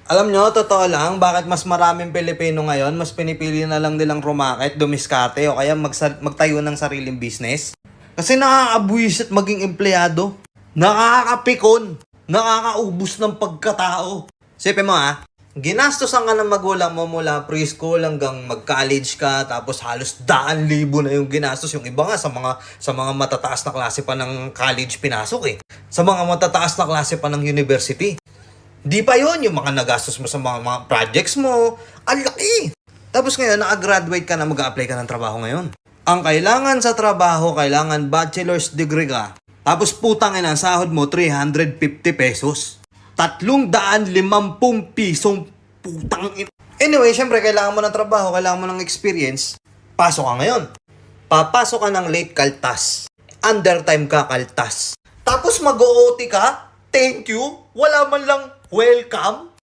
Alam nyo, totoo lang, bakit mas maraming Pilipino ngayon, mas pinipili na lang nilang rumakit, dumiskarte, o kaya magtayo ng sariling business? Kasi nakakabuwisit maging empleyado. Nakakapikon. Nakakaubos ng pagkatao. Sipin mo ginastosan ka ng magulang mo mula preschool hanggang mag-college ka, tapos halos 100,000 na yung ginastos. Yung iba nga sa mga matataas na klase pa ng college pinasok Sa mga matataas na klase pa ng university. Di pa yon yung mga nagastos mo sa mga projects mo. Ang laki! Tapos ngayon, nakagraduate ka na, mag-a-apply ka ng trabaho ngayon. Ang kailangan sa trabaho, kailangan bachelor's degree ka. Tapos putang ina, sahod mo 350 pesos. 350 pisong putang ina. Anyway, syempre, kailangan mo ng trabaho, kailangan mo ng experience. Pasok ka ngayon. Papasok ka ng late kaltas. Undertime ka kaltas. Tapos mag-OT ka? Thank you? Wala man lang welcome?